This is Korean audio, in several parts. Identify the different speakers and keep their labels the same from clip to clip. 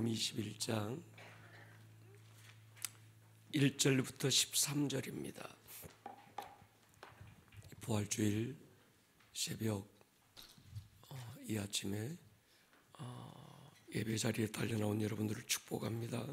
Speaker 1: 요한복음 21장 1절부터 13절입니다. 부활주일 새벽 이 아침에 예배 자리에 달려나온 여러분들을 축복합니다.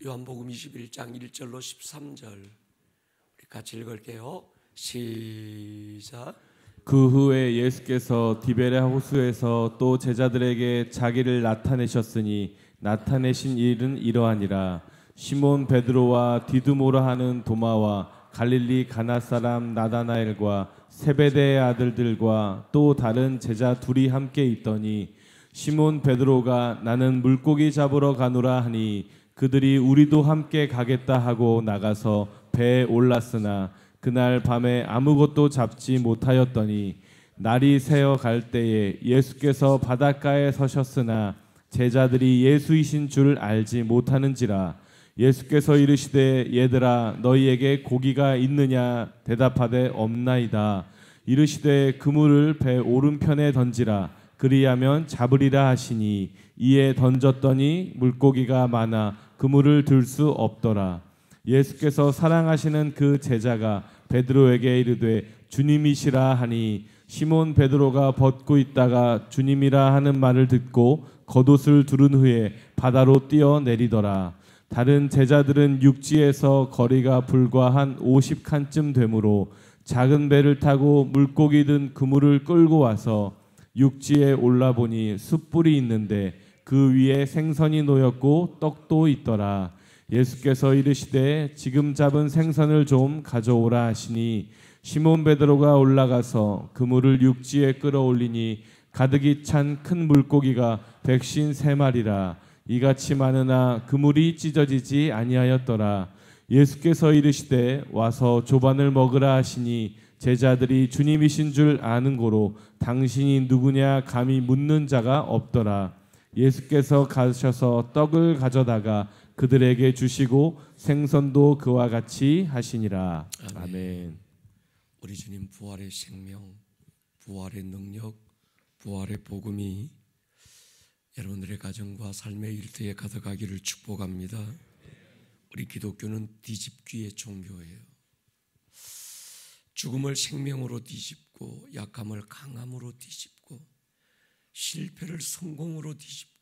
Speaker 1: 요한복음 21장 1절로 13절 우리 같이 읽을게요. 시작.
Speaker 2: 그 후에 예수께서 디베랴 호수에서 또 제자들에게 자기를 나타내셨으니 나타내신 일은 이러하니라. 시몬 베드로와 디두모라 하는 도마와 갈릴리 가나 사람 나다나엘과 세베대의 아들들과 또 다른 제자 둘이 함께 있더니 시몬 베드로가 나는 물고기 잡으러 가노라 하니 그들이 우리도 함께 가겠다 하고 나가서 배에 올랐으나 그날 밤에 아무것도 잡지 못하였더니 날이 새어 갈 때에 예수께서 바닷가에 서셨으나 제자들이 예수이신 줄 알지 못하는지라. 예수께서 이르시되 얘들아 너희에게 고기가 있느냐 대답하되 없나이다. 이르시되 그물을 배 오른편에 던지라. 그리하면 잡으리라 하시니 이에 던졌더니 물고기가 많아 그물을 들 수 없더라. 예수께서 사랑하시는 그 제자가 베드로에게 이르되 주님이시라 하니 시몬 베드로가 벗고 있다가 주님이라 하는 말을 듣고 겉옷을 두른 후에 바다로 뛰어내리더라. 다른 제자들은 육지에서 거리가 불과 한 50칸쯤 되므로 작은 배를 타고 물고기 든 그물을 끌고 와서 육지에 올라보니 숯불이 있는데 그 위에 생선이 놓였고 떡도 있더라. 예수께서 이르시되 지금 잡은 생선을 좀 가져오라 하시니 시몬 베드로가 올라가서 그물을 육지에 끌어올리니 가득이 찬 큰 물고기가 153마리라. 이같이 많으나 그물이 찢어지지 아니하였더라. 예수께서 이르시되 와서 조반을 먹으라 하시니 제자들이 주님이신 줄 아는 고로 당신이 누구냐 감히 묻는 자가 없더라. 예수께서 가셔서 떡을 가져다가 그들에게 주시고 생선도 그와 같이 하시니라. 아멘.
Speaker 1: 우리 주님 부활의 생명, 부활의 능력, 부활의 복음이 여러분들의 가정과 삶의 일터에 가득하기를 축복합니다. 우리 기독교는 뒤집기의 종교예요. 죽음을 생명으로 뒤집고 약함을 강함으로 뒤집고 실패를 성공으로 뒤집고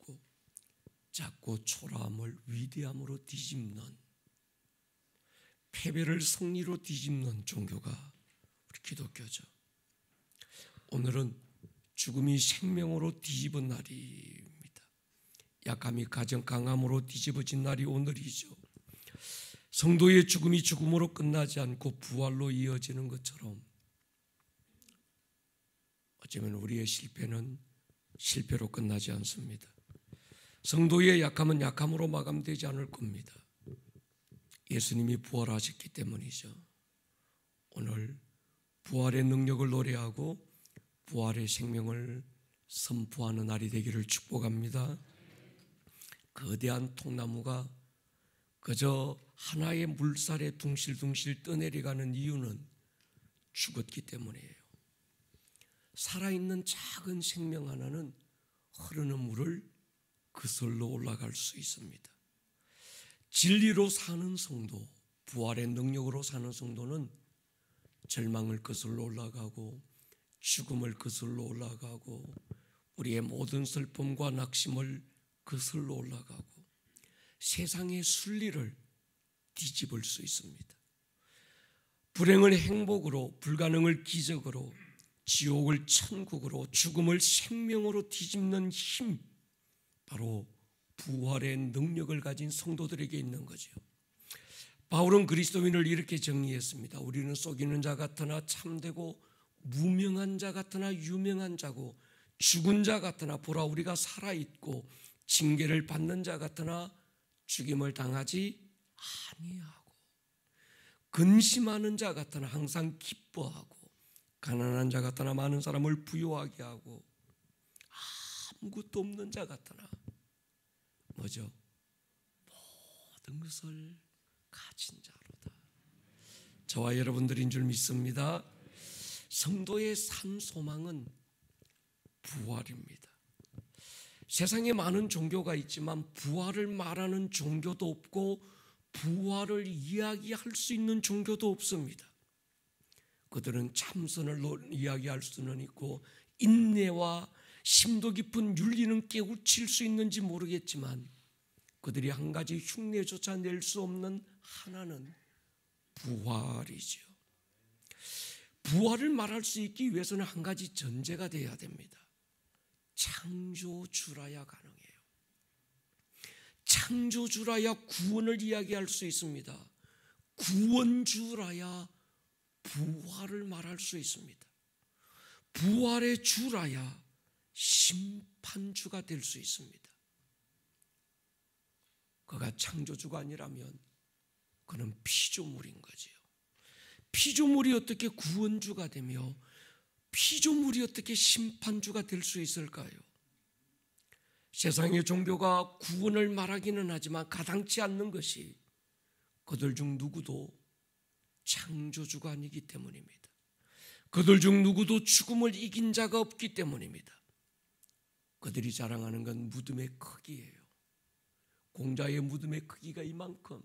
Speaker 1: 작고 초라함을 위대함으로 뒤집는, 패배를 승리로 뒤집는 종교가 우리 기독교죠. 오늘은 죽음이 생명으로 뒤집은 날입니다. 약함이 가정 강함으로 뒤집어진 날이 오늘이죠. 성도의 죽음이 죽음으로 끝나지 않고 부활로 이어지는 것처럼 어쩌면 우리의 실패는 실패로 끝나지 않습니다. 성도의 약함은 약함으로 마감되지 않을 겁니다. 예수님이 부활하셨기 때문이죠. 오늘 부활의 능력을 노래하고 부활의 생명을 선포하는 날이 되기를 축복합니다. 거대한 통나무가 그저 하나의 물살에 둥실둥실 떠내려가는 이유는 죽었기 때문이에요. 살아있는 작은 생명 하나는 흐르는 물을 그슬로 올라갈 수 있습니다. 진리로 사는 성도, 부활의 능력으로 사는 성도는 절망을 거슬러 올라가고 죽음을 거슬러 올라가고 우리의 모든 슬픔과 낙심을 거슬러 올라가고 세상의 순리를 뒤집을 수 있습니다. 불행을 행복으로, 불가능을 기적으로, 지옥을 천국으로, 죽음을 생명으로 뒤집는 힘, 바로 부활의 능력을 가진 성도들에게 있는 거죠. 바울은 그리스도인을 이렇게 정리했습니다. 우리는 속이는 자 같으나 참되고 무명한 자 같으나 유명한 자고 죽은 자 같으나 보라 우리가 살아있고 징계를 받는 자 같으나 죽임을 당하지 아니하고 근심하는 자 같으나 항상 기뻐하고 가난한 자 같으나 많은 사람을 부유하게 하고 아무것도 없는 자 같으나 뭐죠? 모든 것을 가진 자로다. 저와 여러분들인 줄 믿습니다. 성도의 산 소망은 부활입니다. 세상에 많은 종교가 있지만 부활을 말하는 종교도 없고 부활을 이야기할 수 있는 종교도 없습니다. 그들은 참선을 이야기할 수는 있고 인내와 심도 깊은 윤리는 깨우칠 수 있는지 모르겠지만 그들이 한 가지 흉내조차 낼 수 없는 하나는 부활이죠. 부활을 말할 수 있기 위해서는 한 가지 전제가 되어야 됩니다. 창조주라야 가능해요. 창조주라야 구원을 이야기할 수 있습니다. 구원주라야 부활을 말할 수 있습니다. 부활의 주라야 심판주가 될 수 있습니다. 그가 창조주가 아니라면 그는 피조물인 거지요. 피조물이 어떻게 구원주가 되며 피조물이 어떻게 심판주가 될 수 있을까요? 세상의 종교가 구원을 말하기는 하지만 가당치 않는 것이 그들 중 누구도 창조주가 아니기 때문입니다. 그들 중 누구도 죽음을 이긴 자가 없기 때문입니다. 그들이 자랑하는 건 무덤의 크기예요. 공자의 무덤의 크기가 이만큼,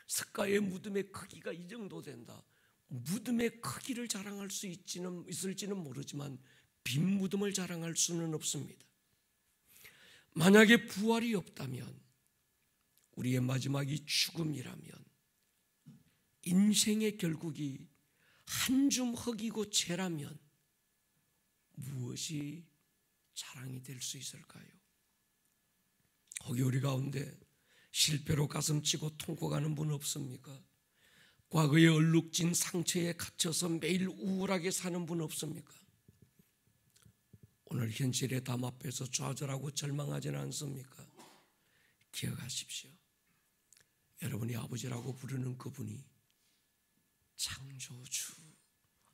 Speaker 1: 석가의 무덤의 크기가 이 정도 된다. 무덤의 크기를 자랑할 수 있을지는 모르지만 빈 무덤을 자랑할 수는 없습니다. 만약에 부활이 없다면, 우리의 마지막이 죽음이라면 인생의 결국이 한 줌 흙이고 재라면 무엇이 자랑이 될 수 있을까요? 혹여 우리 가운데 실패로 가슴치고 통곡하는 분 없습니까? 과거에 얼룩진 상처에 갇혀서 매일 우울하게 사는 분 없습니까? 오늘 현실의 담 앞에서 좌절하고 절망하지는 않습니까? 기억하십시오. 여러분이 아버지라고 부르는 그분이 창조주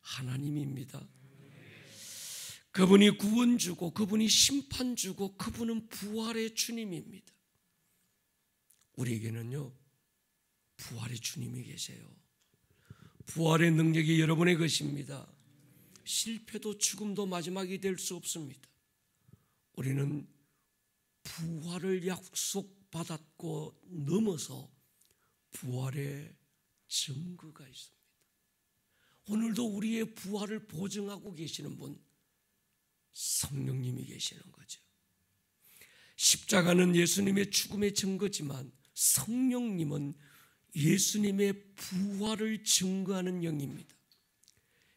Speaker 1: 하나님입니다. 그분이 구원주고 그분이 심판주고 그분은 부활의 주님입니다. 우리에게는요, 부활의 주님이 계세요. 부활의 능력이 여러분의 것입니다. 실패도 죽음도 마지막이 될 수 없습니다. 우리는 부활을 약속받았고 넘어서 부활의 증거가 있습니다. 오늘도 우리의 부활을 보증하고 계시는 분, 성령님이 계시는 거죠. 십자가는 예수님의 죽음의 증거지만 성령님은 예수님의 부활을 증거하는 영입니다.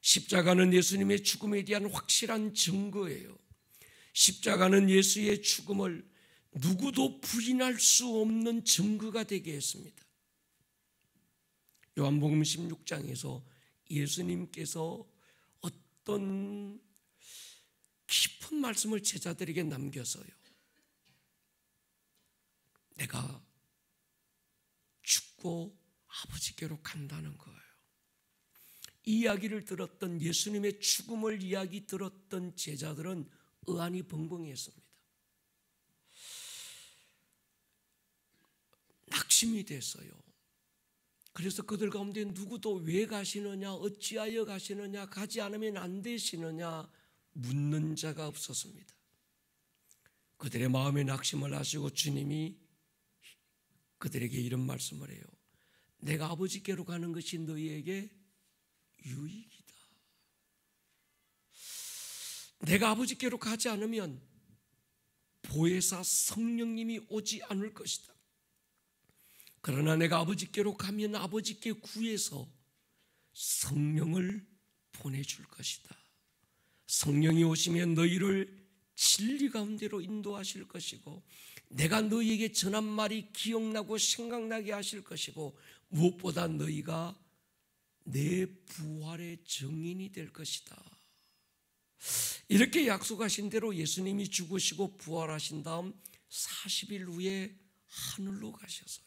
Speaker 1: 십자가는 예수님의 죽음에 대한 확실한 증거예요. 십자가는 예수의 죽음을 누구도 부인할 수 없는 증거가 되게 했습니다. 요한복음 16장에서 예수님께서 어떤 깊은 말씀을 제자들에게 남겨서요, 내가 죽고 아버지께로 간다는 거예요. 이 이야기를 들었던, 예수님의 죽음을 이야기 들었던 제자들은 의안이 벙벙했습니다. 낙심이 됐어요. 그래서 그들 가운데 누구도 왜 가시느냐, 어찌하여 가시느냐, 가지 않으면 안 되시느냐 묻는 자가 없었습니다. 그들의 마음에 낙심을 하시고 주님이 그들에게 이런 말씀을 해요. 내가 아버지께로 가는 것이 너희에게 유익이다. 내가 아버지께로 가지 않으면 보혜사 성령님이 오지 않을 것이다. 그러나 내가 아버지께로 가면 아버지께 구해서 성령을 보내줄 것이다. 성령이 오시면 너희를 진리 가운데로 인도하실 것이고 내가 너희에게 전한 말이 기억나고 생각나게 하실 것이고 무엇보다 너희가 내 부활의 증인이 될 것이다. 이렇게 약속하신 대로 예수님이 죽으시고 부활하신 다음 40일 후에 하늘로 가셔서요,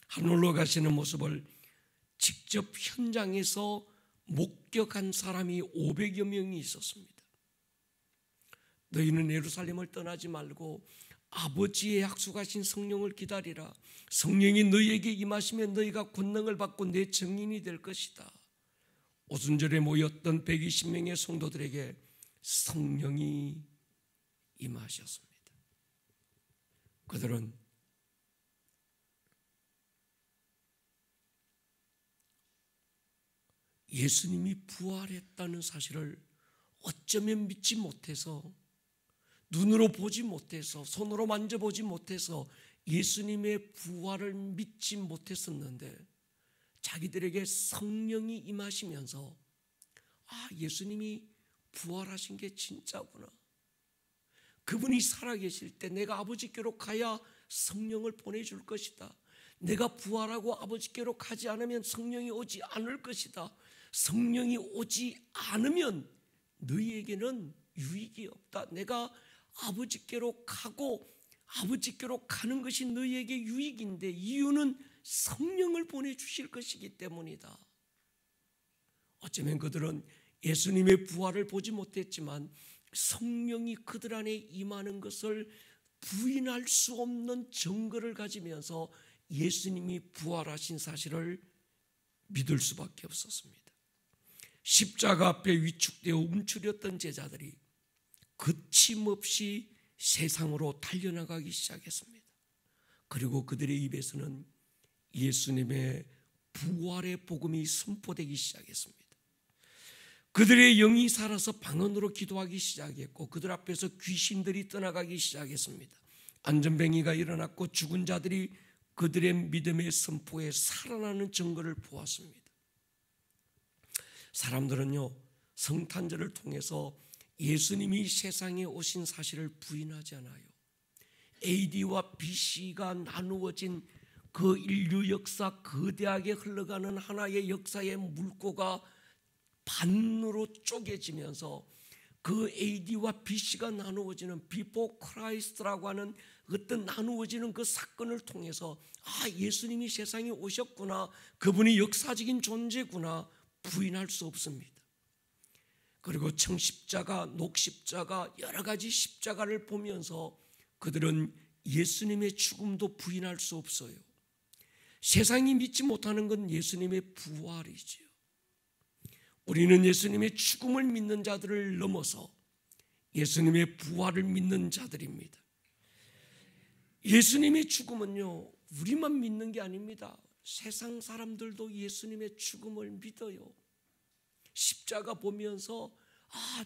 Speaker 1: 하늘로 가시는 모습을 직접 현장에서 목격한 사람이 500여 명이 있었습니다. 너희는 예루살렘을 떠나지 말고 아버지의 약속하신 성령을 기다리라. 성령이 너희에게 임하시면 너희가 권능을 받고 내 증인이 될 것이다. 오순절에 모였던 120명의 성도들에게 성령이 임하셨습니다. 그들은 예수님이 부활했다는 사실을 어쩌면 믿지 못해서, 눈으로 보지 못해서, 손으로 만져보지 못해서 예수님의 부활을 믿지 못했었는데, 자기들에게 성령이 임하시면서 예수님이 부활하신 게 진짜구나, 그분이 살아계실 때 내가 아버지께로 가야 성령을 보내줄 것이다, 내가 부활하고 아버지께로 가지 않으면 성령이 오지 않을 것이다, 성령이 오지 않으면 너희에게는 유익이 없다, 내가 아버지께로 가고 아버지께로 가는 것이 너희에게 유익인데 이유는 성령을 보내주실 것이기 때문이다. 어쩌면 그들은 예수님의 부활을 보지 못했지만 성령이 그들 안에 임하는 것을 부인할 수 없는 증거를 가지면서 예수님이 부활하신 사실을 믿을 수밖에 없었습니다. 십자가 앞에 위축되어 움츠렸던 제자들이 거침없이 세상으로 달려나가기 시작했습니다. 그리고 그들의 입에서는 예수님의 부활의 복음이 선포되기 시작했습니다. 그들의 영이 살아서 방언으로 기도하기 시작했고, 그들 앞에서 귀신들이 떠나가기 시작했습니다. 안전뱅이가 일어났고 죽은 자들이 그들의 믿음의 선포에 살아나는 증거를 보았습니다. 사람들은요, 성탄절을 통해서 예수님이 세상에 오신 사실을 부인하지 않아요. AD와 BC가 나누어진 그 인류 역사, 거대하게 흘러가는 하나의 역사의 물꼬가 반으로 쪼개지면서 그 AD와 BC가 나누어지는 Before Christ라고 하는 어떤 나누어지는 그 사건을 통해서 예수님이 세상에 오셨구나, 그분이 역사적인 존재구나 부인할 수 없습니다. 그리고 청십자가, 녹십자가, 여러 가지 십자가를 보면서 그들은 예수님의 죽음도 부인할 수 없어요. 세상이 믿지 못하는 건 예수님의 부활이지요. 우리는 예수님의 죽음을 믿는 자들을 넘어서 예수님의 부활을 믿는 자들입니다. 예수님의 죽음은요, 우리만 믿는 게 아닙니다. 세상 사람들도 예수님의 죽음을 믿어요. 십자가 보면서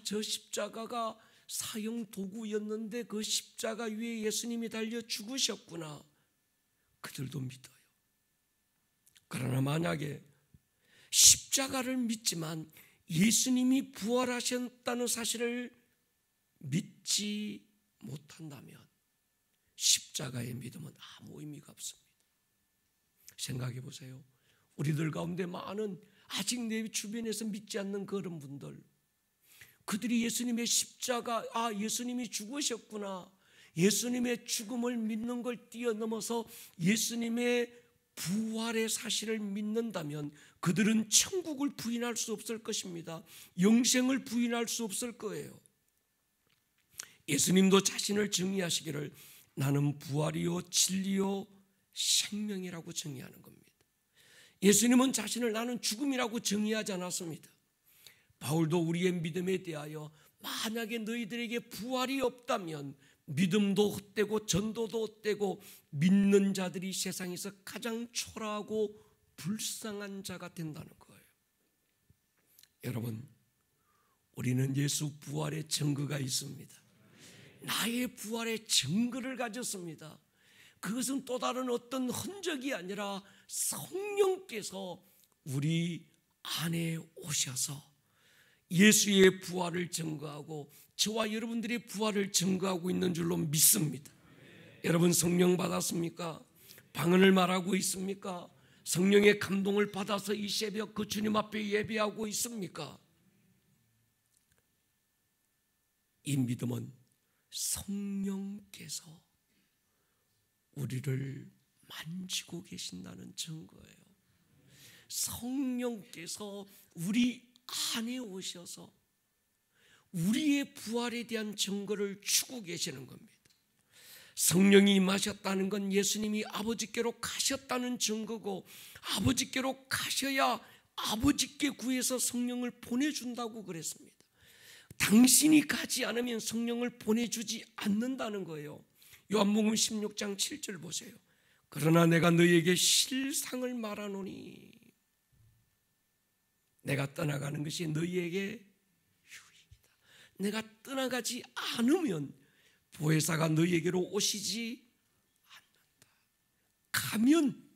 Speaker 1: 저 십자가가 사형 도구였는데 그 십자가 위에 예수님이 달려 죽으셨구나, 그들도 믿어요. 그러나 만약에 십자가를 믿지만 예수님이 부활하셨다는 사실을 믿지 못한다면 십자가의 믿음은 아무 의미가 없습니다. 생각해 보세요. 우리들 가운데 많은 아직 내 주변에서 믿지 않는 그런 분들, 그들이 예수님의 십자가, 예수님이 죽으셨구나, 예수님의 죽음을 믿는 걸 뛰어넘어서 예수님의 부활의 사실을 믿는다면 그들은 천국을 부인할 수 없을 것입니다. 영생을 부인할 수 없을 거예요. 예수님도 자신을 정의하시기를 나는 부활이요 진리요 생명이라고 정의하는 겁니다. 예수님은 자신을 나는 죽음이라고 정의하지 않았습니다. 바울도 우리의 믿음에 대하여 만약에 너희들에게 부활이 없다면 믿음도 헛되고 전도도 헛되고 믿는 자들이 세상에서 가장 초라하고 불쌍한 자가 된다는 거예요. 여러분, 우리는 예수 부활의 증거가 있습니다. 나의 부활의 증거를 가졌습니다. 그것은 또 다른 어떤 흔적이 아니라 성령께서 우리 안에 오셔서 예수의 부활을 증거하고 저와 여러분들의 부활을 증거하고 있는 줄로 믿습니다. 여러분 성령 받았습니까? 방언을 말하고 있습니까? 성령의 감동을 받아서 이 새벽 그 주님 앞에 예배하고 있습니까? 이 믿음은 성령께서 우리를 만지고 계신다는 증거예요. 성령께서 우리 안에 오셔서 우리의 부활에 대한 증거를 주고 계시는 겁니다. 성령이 임하셨다는 건 예수님이 아버지께로 가셨다는 증거고, 아버지께로 가셔야 아버지께 구해서 성령을 보내준다고 그랬습니다. 당신이 가지 않으면 성령을 보내주지 않는다는 거예요. 요한복음 16장 7절 보세요. 그러나 내가 너희에게 실상을 말하노니 내가 떠나가는 것이 너희에게 유익이다. 내가 떠나가지 않으면 보혜사가 너희에게로 오시지 않는다. 가면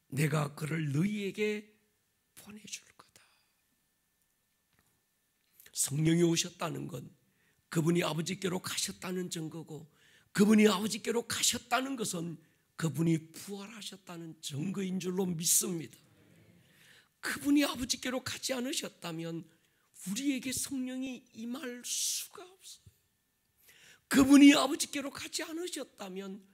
Speaker 1: 내가 그를 너희에게 보내줄 거다. 성령이 오셨다는 건 그분이 아버지께로 가셨다는 증거고, 그분이 아버지께로 가셨다는 것은 그분이 부활하셨다는 증거인 줄로 믿습니다. 그분이 아버지께로 가지 않으셨다면 우리에게 성령이 임할 수가 없어요. 그분이 아버지께로 가지 않으셨다면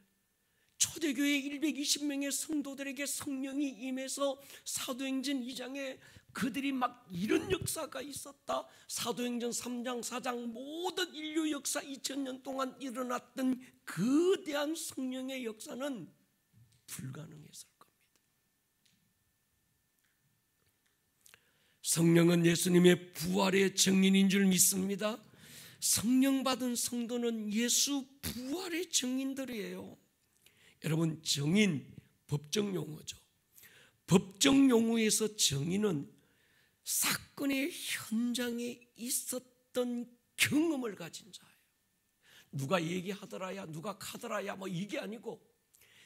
Speaker 1: 초대교회 120명의 성도들에게 성령이 임해서 사도행전 2장에 그들이 막 이런 역사가 있었다, 사도행전 3장 4장 모든 인류 역사 2000년 동안 일어났던 거대한 성령의 역사는 불가능했을 겁니다. 성령은 예수님의 부활의 증인인 줄 믿습니다. 성령 받은 성도는 예수 부활의 증인들이에요. 여러분, 증인 법정 용어죠. 법정 용어에서 증인은 사건의 현장에 있었던 경험을 가진 자예요. 누가 얘기하더라야, 누가 가더라야 뭐 이게 아니고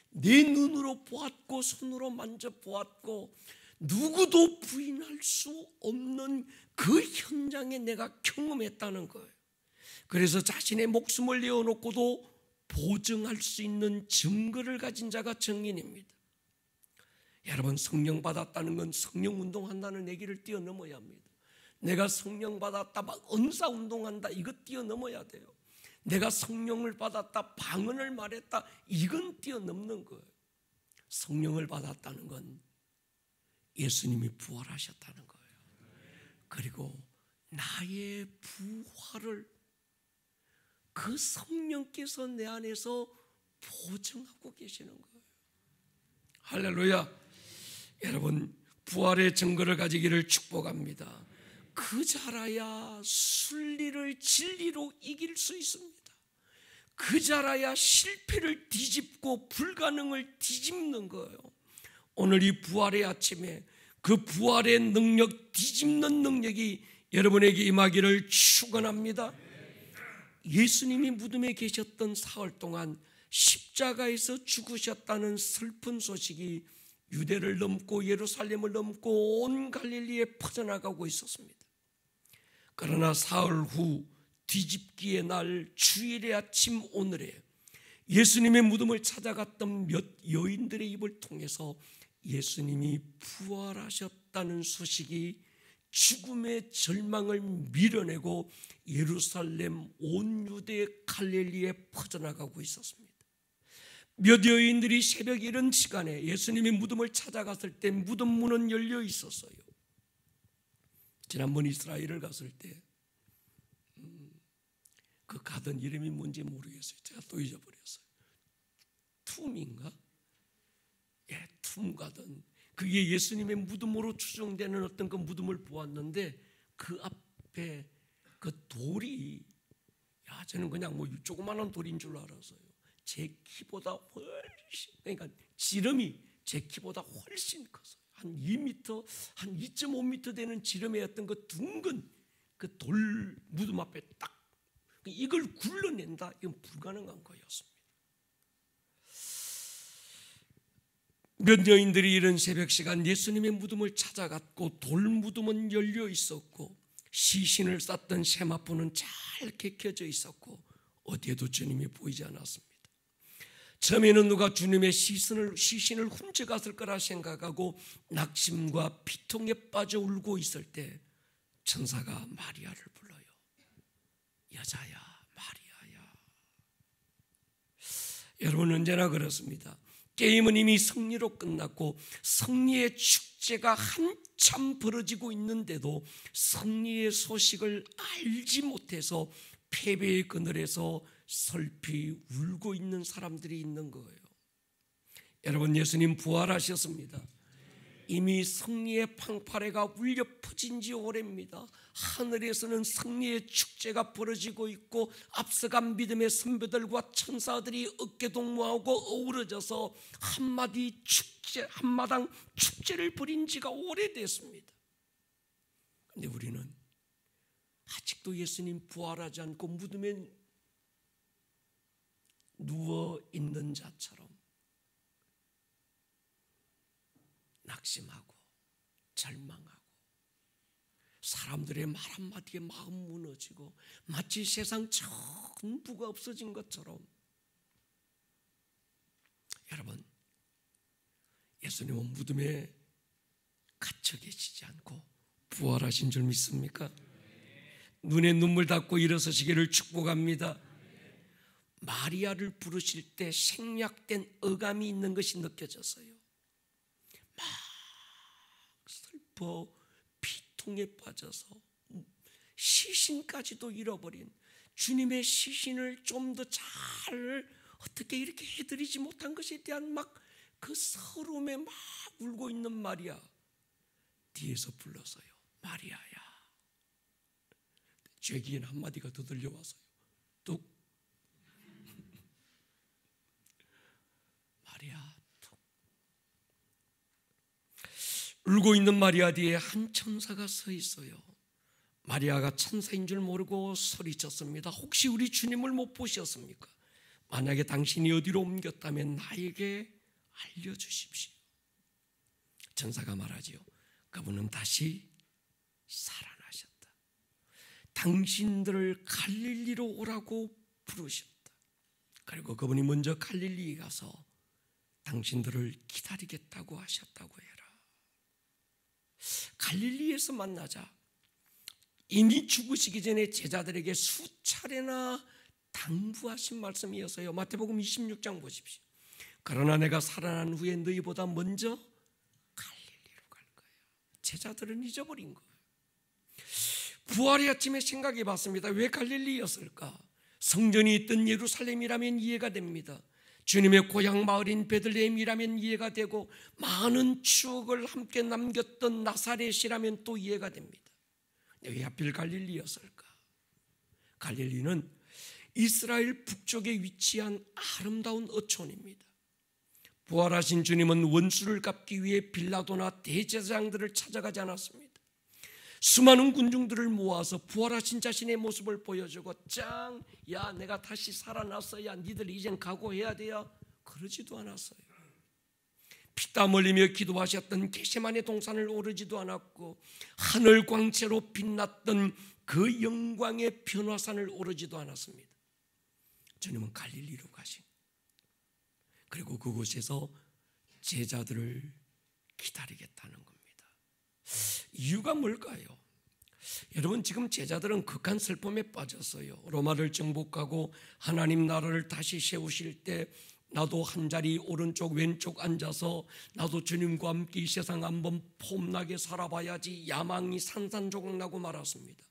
Speaker 1: 내 눈으로 보았고 손으로 만져보았고 누구도 부인할 수 없는 그 현장에 내가 경험했다는 거예요. 그래서 자신의 목숨을 내어놓고도 보증할 수 있는 증거를 가진 자가 증인입니다. 여러분, 성령 받았다는 건 성령 운동한다는 얘기를 뛰어넘어야 합니다. 내가 성령 받았다, 막 은사 운동한다, 이거 뛰어넘어야 돼요. 내가 성령을 받았다, 방언을 말했다, 이건 뛰어넘는 거예요. 성령을 받았다는 건 예수님이 부활하셨다는 거예요. 그리고 나의 부활을 그 성령께서 내 안에서 보증하고 계시는 거예요. 할렐루야. 여러분, 부활의 증거를 가지기를 축복합니다. 그 자라야 순리를 진리로 이길 수 있습니다. 그 자라야 실패를 뒤집고 불가능을 뒤집는 거예요. 오늘 이 부활의 아침에 그 부활의 능력, 뒤집는 능력이 여러분에게 임하기를 축원합니다. 예수님이 무덤에 계셨던 사흘 동안 십자가에서 죽으셨다는 슬픈 소식이 유대를 넘고 예루살렘을 넘고 온 갈릴리에 퍼져나가고 있었습니다. 그러나 사흘 후 뒤집기의 날 주일의 아침 오늘에 예수님의 무덤을 찾아갔던 몇 여인들의 입을 통해서 예수님이 부활하셨다는 소식이 죽음의 절망을 밀어내고 예루살렘 온 유대 갈릴리에 퍼져나가고 있었습니다. 몇 여인들이 새벽 이른 시간에 예수님의 무덤을 찾아갔을 때 무덤 문은 열려 있었어요. 지난번 이스라엘을 갔을 때 그 가던 이름이 뭔지 모르겠어요. 제가 또 잊어버렸어요. 툼인가? 예, 툼 가던, 그게 예수님의 무덤으로 추정되는 어떤 그 무덤을 보았는데 그 앞에 그 돌이, 야, 저는 그냥 뭐 조그마한 돌인 줄 알았어요. 제 키보다 훨씬, 그러니까 지름이 제 키보다 훨씬 컸어요. 한 2m, 한 2.5m 되는 지름의 어떤 그 둥근 그 돌 무덤 앞에 딱 이걸 굴러낸다, 이건 불가능한 거였습니다. 몇 여인들이 이른 새벽 시간 예수님의 무덤을 찾아갔고 돌 무덤은 열려 있었고 시신을 쌌던 세마포는 잘 개켜져 있었고 어디에도 주님이 보이지 않았습니다. 처음에는 누가 주님의 시신을 훔쳐갔을 거라 생각하고 낙심과 비통에 빠져 울고 있을 때 천사가 마리아를 불러요. 여자야, 마리아야. 여러분, 언제나 그렇습니다. 게임은 이미 승리로 끝났고 승리의 축제가 한참 벌어지고 있는데도 승리의 소식을 알지 못해서 패배의 그늘에서 슬피 울고 있는 사람들이 있는 거예요. 여러분, 예수님 부활하셨습니다. 이미 승리의 팡파레가 울려 퍼진 지 오래입니다. 하늘에서는 승리의 축제가 벌어지고 있고 앞서간 믿음의 선배들과 천사들이 어깨동무하고 어우러져서 한마당 축제를 벌인 지가 오래됐습니다. 그런데 우리는 아직도 예수님 부활하지 않고 무덤에 누워있는 자처럼 낙심하고 절망하고 사람들의 말 한마디에 마음 무너지고 마치 세상 전부가 없어진 것처럼. 여러분, 예수님은 무덤에 갇혀 계시지 않고 부활하신 줄 믿습니까? 눈에 눈물 닦고 일어서시기를 축복합니다. 마리아를 부르실 때 생략된 어감이 있는 것이 느껴졌어요. 막 슬퍼 비통에 빠져서 시신까지도 잃어버린 주님의 시신을 좀 더 잘 어떻게 이렇게 해드리지 못한 것에 대한 막 그 서러움에 막 울고 있는 마리아, 뒤에서 불러서요, 마리아야. 죄기엔 한마디가 더 들려와서요, 뚝. 마리아, 뚝. 울고 있는 마리아 뒤에 한 천사가 서 있어요. 마리아가 천사인 줄 모르고 소리쳤습니다. 혹시 우리 주님을 못 보셨습니까? 만약에 당신이 어디로 옮겼다면 나에게 알려주십시오. 천사가 말하지요. 그분은 다시 살아나셨다. 당신들을 갈릴리로 오라고 부르셨다. 그리고 그분이 먼저 갈릴리에 가서 당신들을 기다리겠다고 하셨다고 해라. 갈릴리에서 만나자 이미 죽으시기 전에 제자들에게 수차례나 당부하신 말씀이어서요. 마태복음 26장 보십시오. 그러나 내가 살아난 후에 너희보다 먼저 갈릴리로 갈 거야. 제자들은 잊어버린 거예요. 부활의 아침에 생각해 봤습니다. 왜 갈릴리였을까? 성전이 있던 예루살렘이라면 이해가 됩니다. 주님의 고향 마을인 베들레헴이라면 이해가 되고 많은 추억을 함께 남겼던 나사렛이라면 또 이해가 됩니다. 왜 하필 갈릴리였을까? 갈릴리는 이스라엘 북쪽에 위치한 아름다운 어촌입니다. 부활하신 주님은 원수를 갚기 위해 빌라도나 대제사장들을 찾아가지 않았습니다. 수많은 군중들을 모아서 부활하신 자신의 모습을 보여주고 짱, 야 내가 다시 살아났어, 야 니들 이젠 각오해야 돼요, 그러지도 않았어요. 피땀 흘리며 기도하셨던 겟세마네 동산을 오르지도 않았고 하늘 광채로 빛났던 그 영광의 변화산을 오르지도 않았습니다. 주님은 갈릴리로 가신, 그리고 그곳에서 제자들을 기다리겠다는 겁니다. 이유가 뭘까요? 여러분, 지금 제자들은 극한 슬픔에 빠졌어요. 로마를 정복하고 하나님 나라를 다시 세우실 때 나도 한 자리 오른쪽 왼쪽 앉아서 나도 주님과 함께 이 세상 한번 폼나게 살아봐야지 야망이 산산조각나고 말았습니다.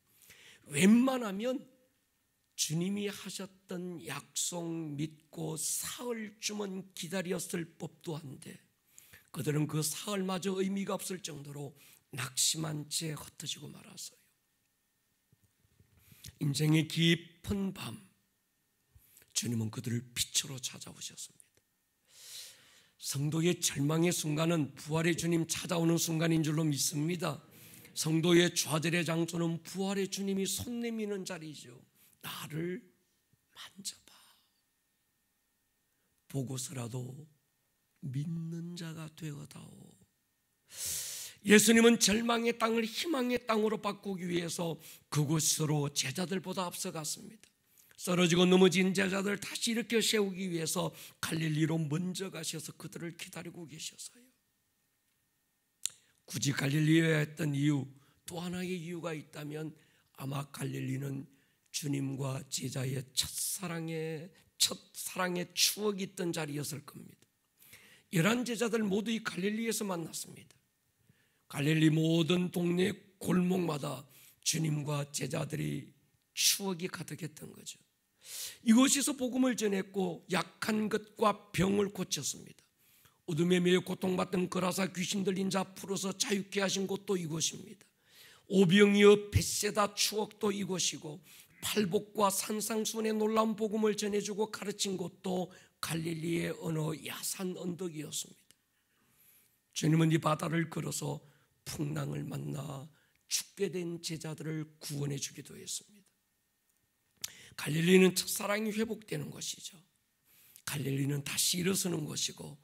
Speaker 1: 웬만하면 주님이 하셨던 약속 믿고 사흘쯤은 기다렸을 법도 한데 그들은 그 사흘마저 의미가 없을 정도로 낙심한 채 흩어지고 말았어요. 인생의 깊은 밤 주님은 그들을 빛으로 찾아오셨습니다. 성도의 절망의 순간은 부활의 주님 찾아오는 순간인 줄로 믿습니다. 성도의 좌절의 장소는 부활의 주님이 손 내미는 자리죠. 나를 만져봐. 보고서라도 믿는 자가 되어다오. 예수님은 절망의 땅을 희망의 땅으로 바꾸기 위해서 그곳으로 제자들보다 앞서갔습니다. 쓰러지고 넘어진 제자들 다시 일으켜 세우기 위해서 갈릴리로 먼저 가셔서 그들을 기다리고 계셨어요. 굳이 갈릴리여야 했던 이유, 또 하나의 이유가 있다면 아마 갈릴리는 주님과 제자의 첫사랑의 추억이 있던 자리였을 겁니다. 11 제자들 모두 이 갈릴리에서 만났습니다. 갈릴리 모든 동네 골목마다 주님과 제자들이 추억이 가득했던 거죠. 이곳에서 복음을 전했고 약한 것과 병을 고쳤습니다. 어둠에 매여 고통받던 거라사 귀신 들린 자 풀어서 자유케 하신 곳도 이곳입니다. 오병이어 벳세다 추억도 이곳이고 팔복과 산상수훈의 놀라운 복음을 전해주고 가르친 곳도 갈릴리의 어느 야산 언덕이었습니다. 주님은 이 바다를 걸어서 풍랑을 만나 죽게 된 제자들을 구원해 주기도 했습니다. 갈릴리는 첫사랑이 회복되는 것이죠. 갈릴리는 다시 일어서는 것이고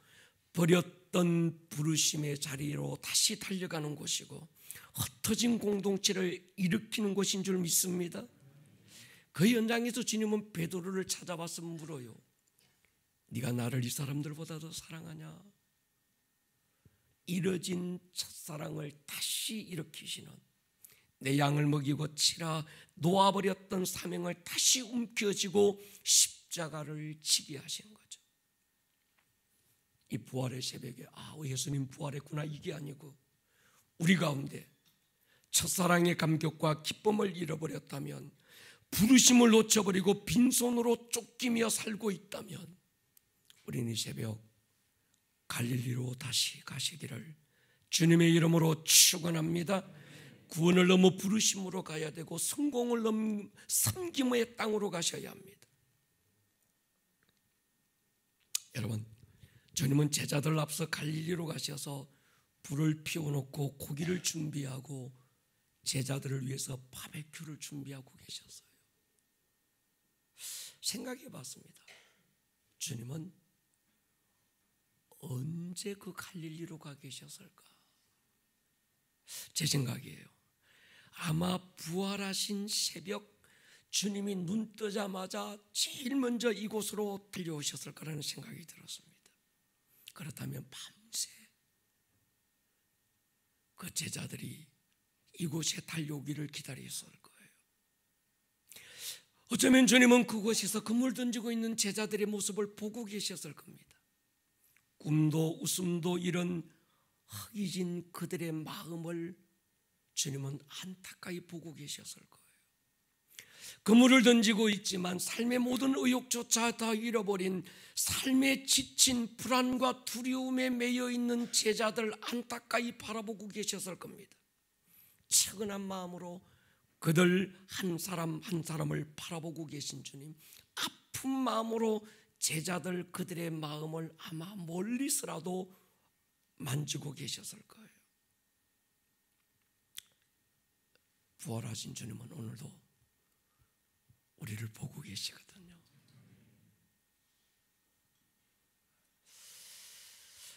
Speaker 1: 버렸던 부르심의 자리로 다시 달려가는 곳이고 흩어진 공동체를 일으키는 곳인 줄 믿습니다. 그 현장에서 주님은 베드로를 찾아와서 물어요. 네가 나를 이 사람들보다 더 사랑하냐? 이뤄진 첫사랑을 다시 일으키시는, 내 양을 먹이고 치라 놓아버렸던 사명을 다시 움켜쥐고 십자가를 지게 하신 거죠. 이 부활의 새벽에 예수님 부활했구나 이게 아니고 우리 가운데 첫사랑의 감격과 기쁨을 잃어버렸다면, 부르심을 놓쳐버리고 빈손으로 쫓기며 살고 있다면 우리는 이 새벽 갈릴리로 다시 가시기를 주님의 이름으로 축원합니다. 구원을 넘어 부르심으로 가야 되고 성공을 넘어 섬김의 땅으로 가셔야 합니다. 여러분, 주님은 제자들 앞서 갈릴리로 가셔서 불을 피워놓고 고기를 준비하고 제자들을 위해서 바베큐를 준비하고 계셨어요. 생각해 봤습니다. 주님은 언제 그 갈릴리로 가 계셨을까? 제 생각이에요. 아마 부활하신 새벽 주님이 눈 뜨자마자 제일 먼저 이곳으로 달려오셨을 거라는 생각이 들었습니다. 그렇다면 밤새 그 제자들이 이곳에 달려오기를 기다렸을 거예요. 어쩌면 주님은 그곳에서 그물 던지고 있는 제자들의 모습을 보고 계셨을 겁니다. 꿈도 웃음도 잃은 허기진 그들의 마음을 주님은 안타까이 보고 계셨을 거예요. 그물을 던지고 있지만 삶의 모든 의욕조차 다 잃어버린, 삶에 지친 불안과 두려움에 매여 있는 제자들 안타까이 바라보고 계셨을 겁니다. 차근한 마음으로 그들 한 사람 한 사람을 바라보고 계신 주님, 아픈 마음으로 제자들 그들의 마음을 아마 멀리서라도 만지고 계셨을 거예요. 부활하신 주님은 오늘도 우리를 보고 계시거든요.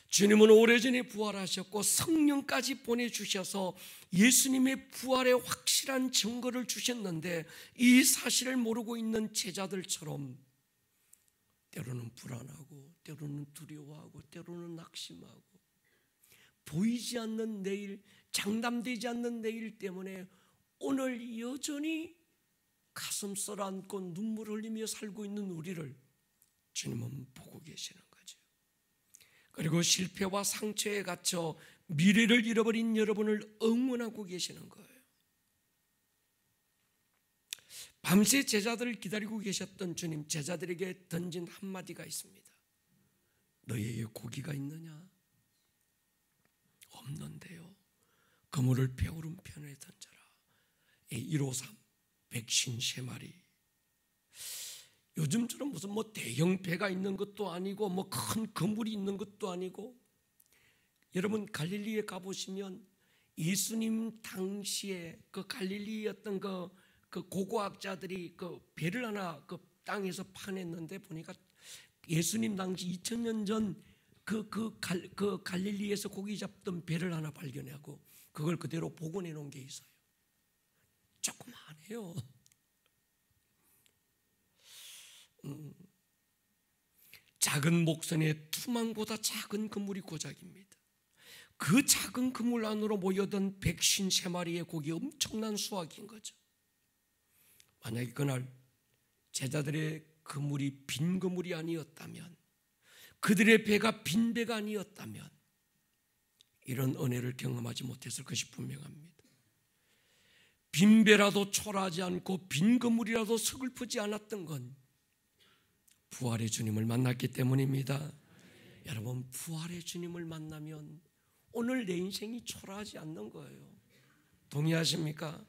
Speaker 1: 주님은 오래전에 부활하셨고 성령까지 보내주셔서 예수님의 부활의 확실한 증거를 주셨는데, 이 사실을 모르고 있는 제자들처럼 때로는 불안하고 때로는 두려워하고 때로는 낙심하고 보이지 않는 내일, 장담되지 않는 내일 때문에 오늘 여전히 가슴 썰어안고 눈물 흘리며 살고 있는 우리를 주님은 보고 계시는 거죠. 그리고 실패와 상처에 갇혀 미래를 잃어버린 여러분을 응원하고 계시는 거예요. 밤새 제자들을 기다리고 계셨던 주님, 제자들에게 던진 한마디가 있습니다. 너희에게 고기가 있느냐? 없는데요. 그물을 배 오른편에 던져라. 153 153마리. 요즘처럼 무슨 대형 배가 있는 것도 아니고 큰 그물이 있는 것도 아니고, 여러분 갈릴리에 가보시면 예수님 당시에 그 갈릴리였던 그 고고학자들이 그 배를 하나 그 땅에서 파냈는데, 보니까 예수님 당시 2000년 전 그 갈릴리에서 고기 잡던 배를 하나 발견하고 그걸 그대로 복원해 놓은 게 있어요. 조그만해요. 작은 목선의 투망보다 작은 그물이 고작입니다. 그 작은 그물 안으로 모여든 153마리의 고기, 엄청난 수확인 거죠. 만약에 그날 제자들의 그물이 빈 그물이 아니었다면, 그들의 배가 빈 배가 아니었다면 이런 은혜를 경험하지 못했을 것이 분명합니다. 빈 배라도 초라하지 않고 빈 그물이라도 서글프지 않았던 건 부활의 주님을 만났기 때문입니다. 여러분, 부활의 주님을 만나면 오늘 내 인생이 초라하지 않는 거예요. 동의하십니까?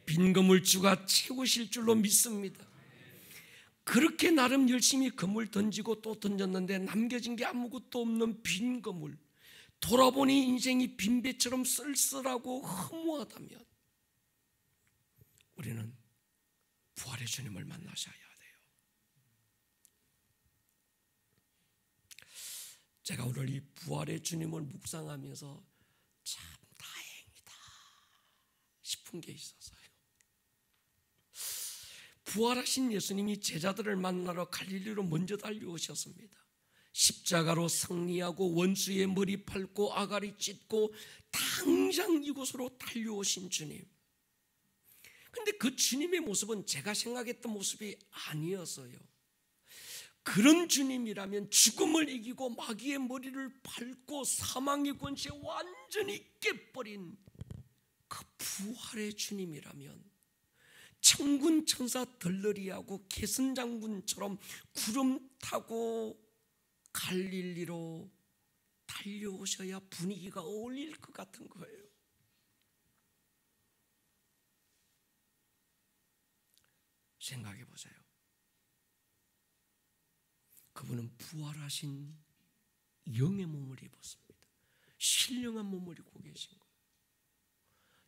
Speaker 1: 빈 그물 주가 채우실 줄로 믿습니다. 그렇게 나름 열심히 그물 던지고 또 던졌는데 남겨진 게 아무것도 없는 빈 그물, 돌아보니 인생이 빈배처럼 쓸쓸하고 허무하다면 우리는 부활의 주님을 만나셔야 돼요. 제가 오늘 이 부활의 주님을 묵상하면서 참 다행이다 싶은 게 있어서요. 부활하신 예수님이 제자들을 만나러 갈릴리로 먼저 달려오셨습니다. 십자가로 승리하고 원수의 머리 밟고 아가리 찢고 당장 이곳으로 달려오신 주님. 근데 그 주님의 모습은 제가 생각했던 모습이 아니었어요. 그런 주님이라면 죽음을 이기고 마귀의 머리를 밟고 사망의 권세 완전히 깨버린 그 부활의 주님이라면 천군 천사 덜러리하고 계승장군처럼 구름 타고 갈릴리로 달려오셔야 분위기가 어울릴 것 같은 거예요. 생각해 보세요. 그분은 부활하신 영의 몸을 입었습니다. 신령한 몸을 입고 계신 거예요.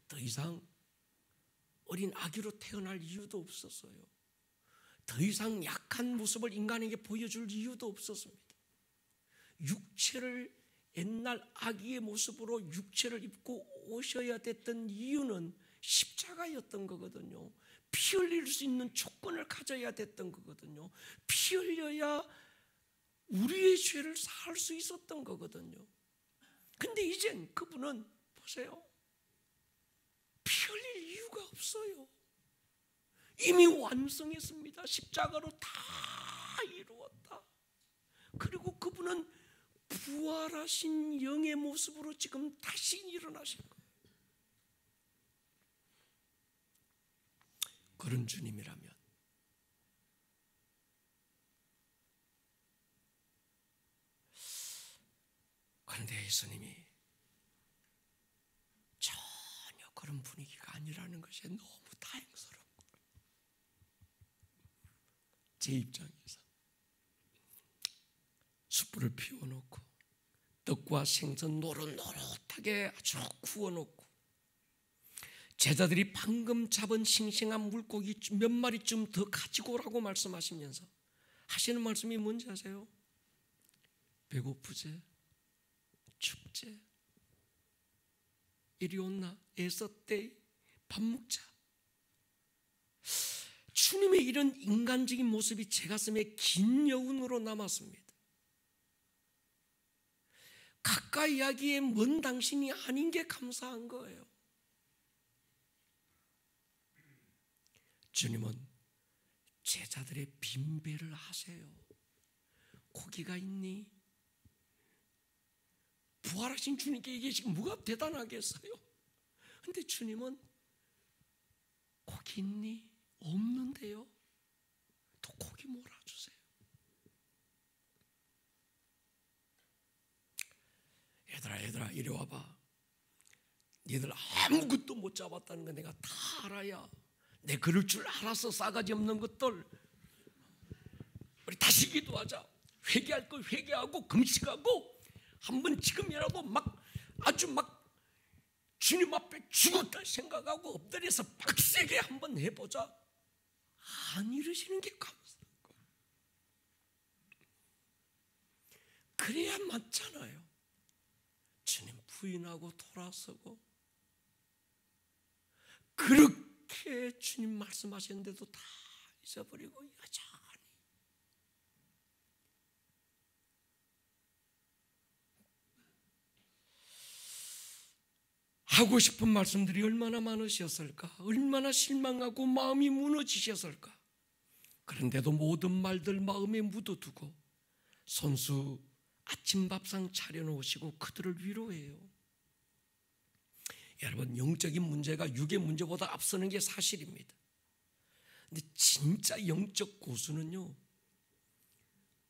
Speaker 1: 더 이상 어린 아기로 태어날 이유도 없었어요. 더 이상 약한 모습을 인간에게 보여줄 이유도 없었습니다. 육체를 옛날 아기의 모습으로 육체를 입고 오셔야 됐던 이유는 십자가였던 거거든요. 피 흘릴 수 있는 조건을 가져야 됐던 거거든요. 피 흘려야 우리의 죄를 사할 수 있었던 거거든요. 근데 이젠 그분은 보세요. 피 흘릴 이유가 없어요. 이미 완성했습니다. 십자가로 다 이루었다. 그리고 그분은 부활하신 영의 모습으로 지금 다시 일어나신 거예요. 그런 주님이라면 그런데 예수님이 전혀 그런 분위기가 아니라는 것이 너무 다행스러운 거예요. 제 입장에서 숯불을 피워놓고 떡과 생선 노릇노릇하게 아주 구워놓고 제자들이 방금 잡은 싱싱한 물고기 몇 마리쯤 더 가지고 오라고 말씀하시면서 하시는 말씀이 뭔지 아세요? 배고프제? 춥제? 이리 온나? 애썼대? 밥 먹자. 주님의 이런 인간적인 모습이 제 가슴에 긴 여운으로 남았습니다. 가까이 하기에 먼 당신이 아닌 게 감사한 거예요. 주님은 제자들의 빈배를 하세요. 고기가 있니? 부활하신 주님께 이게 지금 뭐가 대단하겠어요? 근데 주님은 고기 있니? 없는데요. 또 고기 몰아주세요. 얘들아 이리 와봐. 니들 아무것도 못 잡았다는 거 내가 다 알아야. 내 그럴 줄 알아서 싸가지 없는 것들 우리 다시 기도하자. 회개할 거 회개하고 금식하고 한번 지금이라도 아주 주님 앞에 죽었다 생각하고 엎드려서 빡세게 한번 해보자. 안 이러시는 게 감사한 거예요. 그래야 맞잖아요. 주님 부인하고 돌아서고 그렇게 주님 말씀하셨는데도 다 잊어버리고 여전히 하고 싶은 말씀들이 얼마나 많으셨을까? 얼마나 실망하고 마음이 무너지셨을까? 그런데도 모든 말들 마음에 묻어두고 손수 아침밥상 차려놓으시고 그들을 위로해요. 여러분, 영적인 문제가 육의 문제보다 앞서는 게 사실입니다. 근데 진짜 영적 고수는요,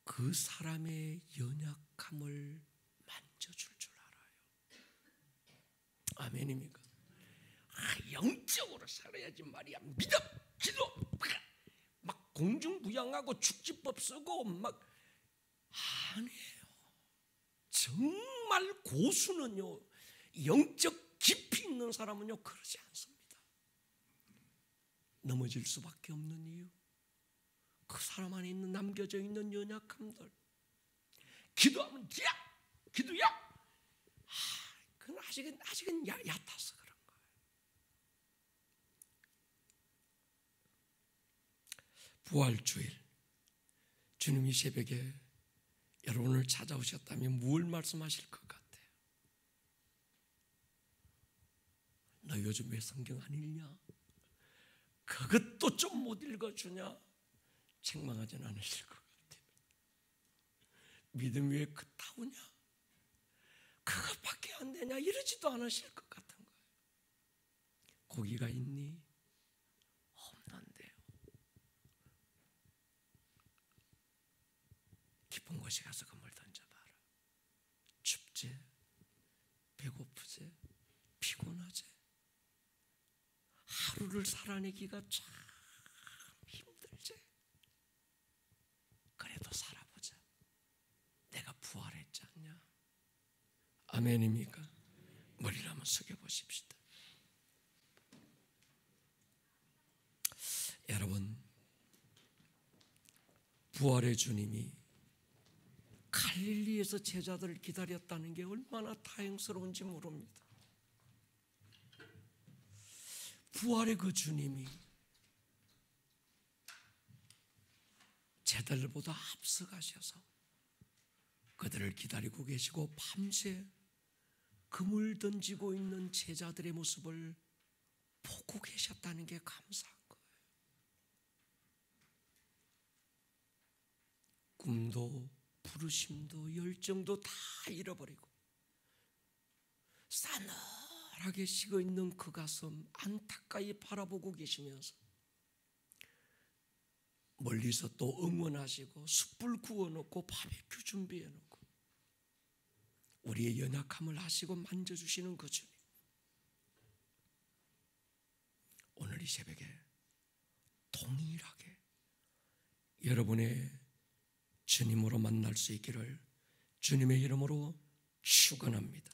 Speaker 1: 그 사람의 연약함을 만져줄 줄 알아요. 아멘입니까? 영적으로 살아야지 말이야. 믿음, 기도, 막 공중부양하고 축지법 쓰고 막 아니에요. 정말 고수는요, 영적 깊이 있는 사람은요 그러지 않습니다. 넘어질 수밖에 없는 이유, 그 사람 안에 있는 남겨져 있는 연약함들. 기도하면 기도야. 그건 아직은 얕아서 그런 거예요. 부활주일, 주님이 새벽에 여러분을 찾아오셨다면 뭘 말씀하실 것 같아요? 너 요즘 왜 성경 안 읽냐? 그것도 좀 못 읽어주냐? 책망하진 않으실 것 같아요. 믿음 왜 그따오냐? 그것밖에 안 되냐? 이러지도 않으실 것 같은 거예요. 고기가 있니? 없는데요. 깊은 곳에 가서 그물 던져봐라. 춥지? 배고프지? 피곤하지? 하루를 살아내기가 참 힘들지? 그래도 살아보자. 내가 부활했지 않냐? 아멘입니까? 머리를 한번 숙여보십시다. 여러분, 부활의 주님이 갈릴리에서 제자들을 기다렸다는 게 얼마나 다행스러운지 모릅니다. 부활의 그 주님이 제자들보다 앞서가셔서 그들을 기다리고 계시고 밤새 그물 던지고 있는 제자들의 모습을 보고 계셨다는 게 감사한 거예요. 꿈도 부르심도 열정도 다 잃어버리고 싸늘하게 식어있는 그 가슴 안타까이 바라보고 계시면서 멀리서 또 응원하시고 숯불 구워놓고 바베큐 준비해놓고 우리의 연약함을 아시고 만져주시는 그 주님, 오늘 이 새벽에 동일하게 여러분의 주님으로 만날 수 있기를 주님의 이름으로 축원합니다.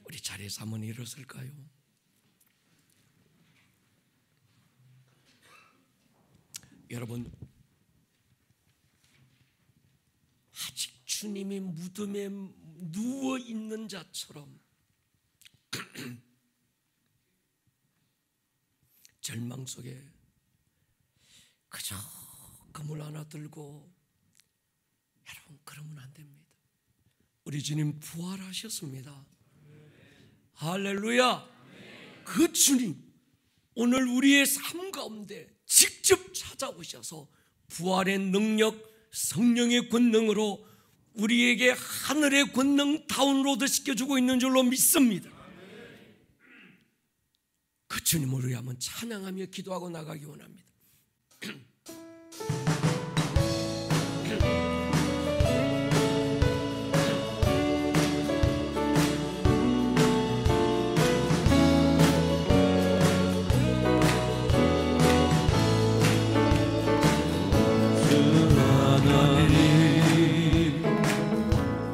Speaker 1: 우리 자리에서 한번 일어설까요? 여러분, 아직 주님이 무덤에 누워 있는 자처럼 절망 속에 그저 그물 하나 들고, 여러분 그러면 안 됩니다. 우리 주님 부활하셨습니다. 할렐루야. 그 주님 오늘 우리의 삶 가운데 직접 찾아오셔서 부활의 능력, 성령의 권능으로 우리에게 하늘의 권능 다운로드 시켜주고 있는 줄로 믿습니다. 그 주님을 우리 한번 찬양하며 기도하고 나가기 원합니다.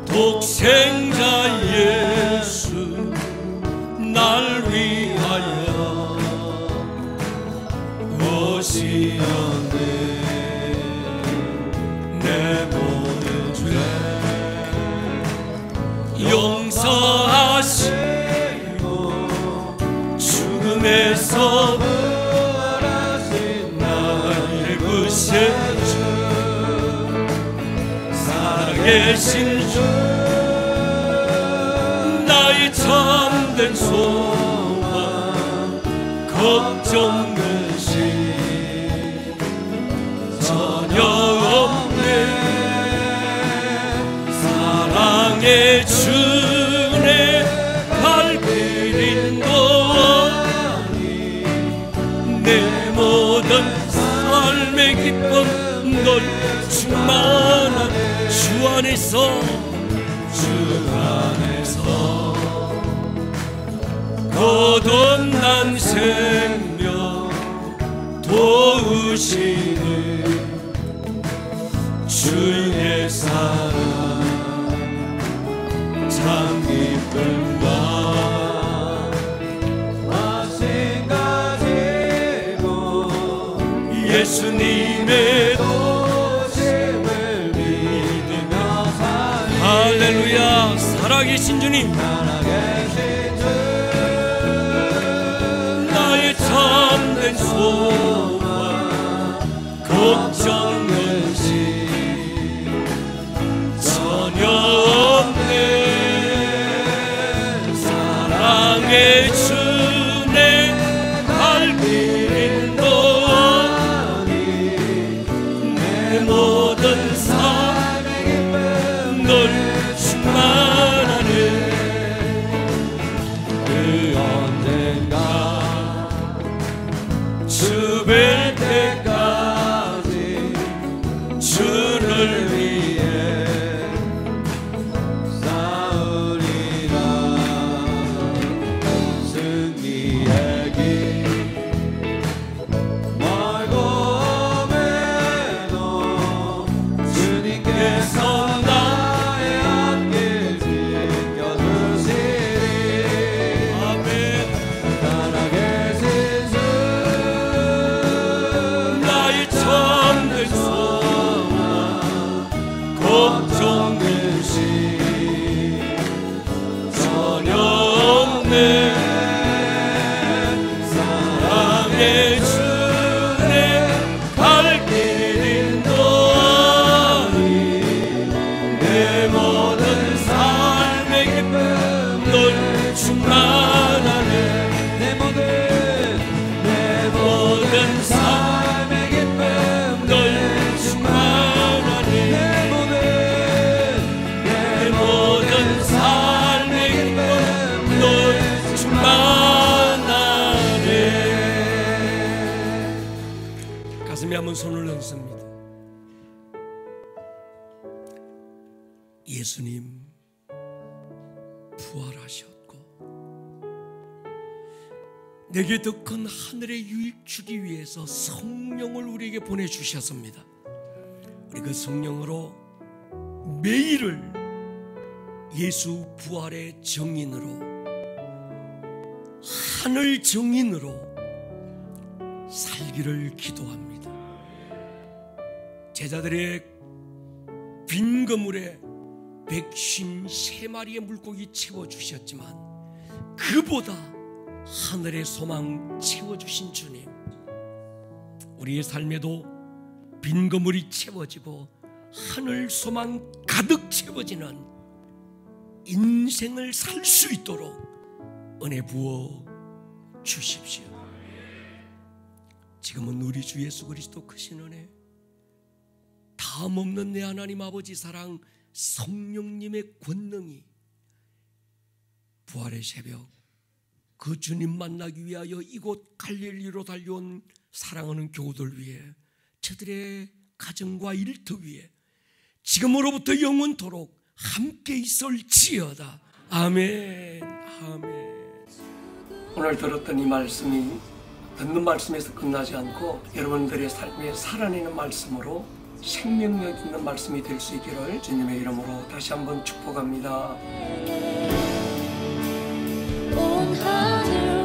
Speaker 1: 독생자 예수 날 위하여 오시었네. 내 모든 죄 용서하시고 죽음에서 부활하신 나의 구세주 살아계신 주 나의 참된 소망 걱정 근심 전혀 없네. 사랑의 주내 발길 인도하니 내 모든 삶의 기쁨 널 충만하네. 안에서 거듭난 생명 도우시는 주의 사랑 참 기쁨과 마신 가지고 예수님의 도심을 믿으며 사니 할렐루야. 살아계신 주님, 나의 참된 소망 걱정 근심 전혀 없네. 사랑의 주내 갈 길 인도하니 내 모든 삶의 기쁨 널 충만하네. 그 언젠가 주 뵐 때까지 주를 위해 싸우리라. 승리의 길 멀고 매도 주님께서 나의 앞길 지켜주시리. 아멘. 살아계신 주 나의 참된 소망 걱정 근심 전혀 없네. 사랑의 주내 갈 길 인도하니 내 모든 삶의 기쁨 널 충만하네. 내 모든 삶의 기쁨 널 충만하네. 내 모든 삶의 기쁨 널 충만하네. 가슴에 한번 손을 얹습니다. 예수님 부활하셨고 내게 더 큰 하늘의 유익 주기 위해서 성령을 우리에게 보내주셨습니다. 우리 그 성령으로 매일을 예수 부활의 정인으로, 하늘 정인으로 살기를 기도합니다. 제자들의 빈 그물에 153마리의 물고기 채워주셨지만 그보다 하늘의 소망 채워주신 주님, 우리의 삶에도 빈 그물이 채워지고 하늘 소망 가득 채워지는 인생을 살 수 있도록 은혜 부어 주십시오. 지금은 우리 주 예수 그리스도 크신 은혜, 다음 없는 내 하나님 아버지 사랑, 성령님의 권능이 부활의 새벽 그 주님 만나기 위하여 이곳 갈릴리로 달려온 사랑하는 교우들 위해, 저들의 가정과 일터 위에 지금으로부터 영원토록 함께 있을지어다. 아멘. 아멘. 오늘 들었던 이 말씀이 듣는 말씀에서 끝나지 않고 여러분들의 삶에 살아내는 말씀으로 생명력 있는 말씀이 될 수 있기를 주님의 이름으로 다시 한번 축복합니다. 온 하늘